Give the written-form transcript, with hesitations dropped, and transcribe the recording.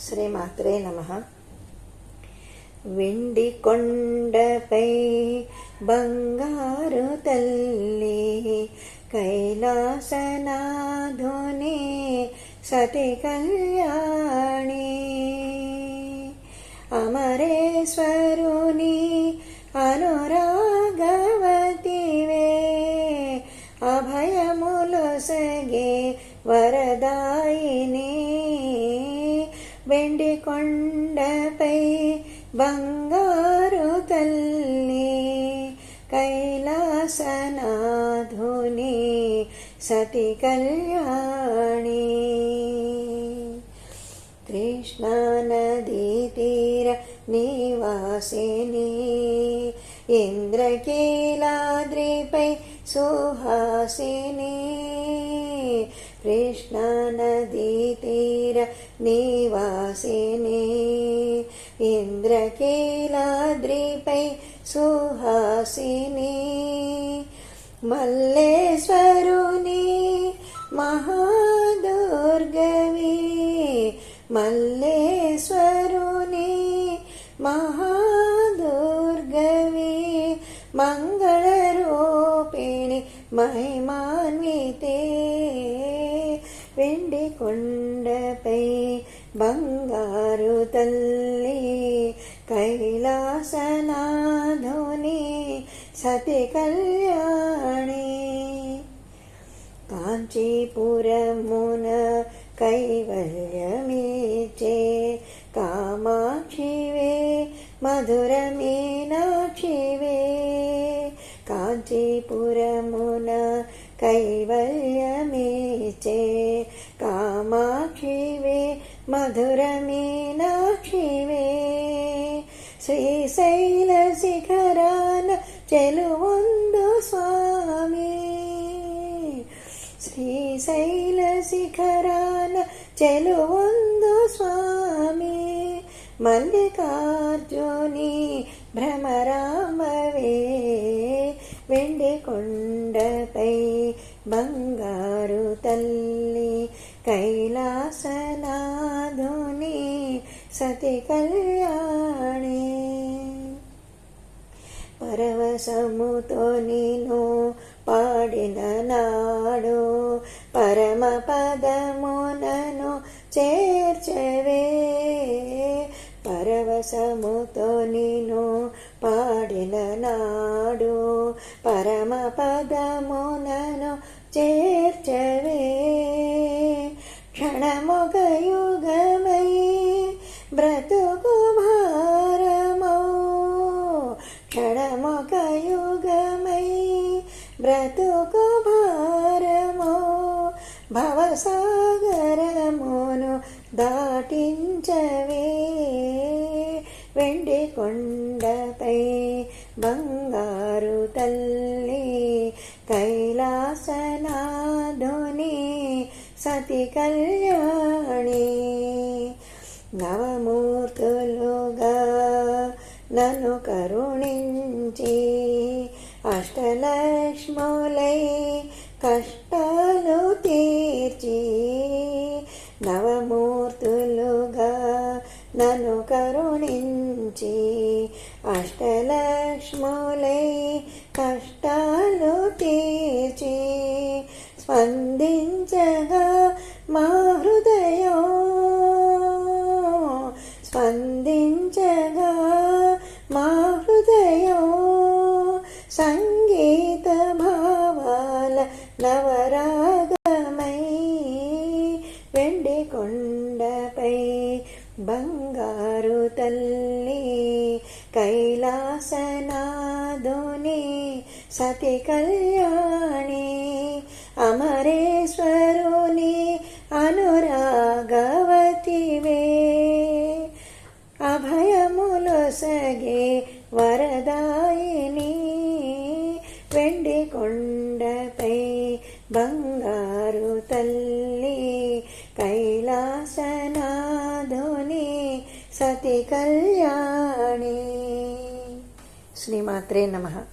శ్రీమాత్రే నమః. వెండి కొండపై బంగారు తల్లి కైలాసనాథుని సతి కళ్యాణి, అమరేశ్వరుని అనురాగవతివే, అభయములొసగే వరదాయిని. వెండి కొండపై బంగారు తల్లి కైలాసనాథుని సతి కళ్యాణి, కృష్ణా నదీ తీర నివాసిని, ఇంద్రకీలాద్రిపై సుహాసిని. కృష్ణా నదీ తీర నివాసిని, ఇంద్రకీలాద్రిపై సుహాసిని. మల్లేశ్వరుని మహాదుర్గవి, మల్లేశ్వరుని మహాదుర్గవి, మంగళరూపిణి మహిమాన్వితే. వెండి కొండపై బంగారు తల్లి కైలాసనాథుని సతి కళ్యాణి, కాంచీపురమున కైవల్యమిచ్చే కామాక్షివే, మధుర మీనాక్షివే. కాంచీపురమున కైవల్యమిచ్చే కామాక్షివే, మధుర మీనాక్షివే. శ్రీశైల శిఖరాన చెలువొందు స్వామి, శ్రీశైల శిఖరాన చెలువొందు స్వామి. మల్లికార్జుని భ్రమరామవే, వెండి కొండపై బంగారు తల్లి కైలాసనాథుని సతి కళ్యాణి. పరవశముతో నిన్ను పాడిన నాడు పరమ పదమునను చేర్చవే, పరవశముతో నిన్ను పాడిన నాడు పరమ పదమునను చేర్చవే. క్షణముగ యుగమై బ్రతుకు భారమౌ, క్షణముగ యుగమై బ్రతుకు భారమౌ. భవసాగరమును దాటించవే, వెండి కొండపై బంగారు తల్లి కైలాసనాథుని సతి కళ్యాణి. నవమూర్తులుగా నన్ను కరుణించి అష్టలక్ష్ములై కష్టాలు తీర్చి, నవమూర్తులుగా నన్ను కరుణించి అష్టలక్ష్ములై కష్టాలు తీర్చి, స్పందించగా మా హృదయం, స్పందించగా మా హృదయం. సంగీత భావాల నవరాగమై, వెండి కొండపై బంగారు తల్లి కైలాసనాథుని సతి కళ్యాణి, అమరేశ్వరుని అనురాగవతివే, అభయములొసగే వరదాయిని. వెండి కొండపై బంగారు తల్లి కైలాసనాథుని సతి కళ్యాణి. శ్రీమాత్రే నమః.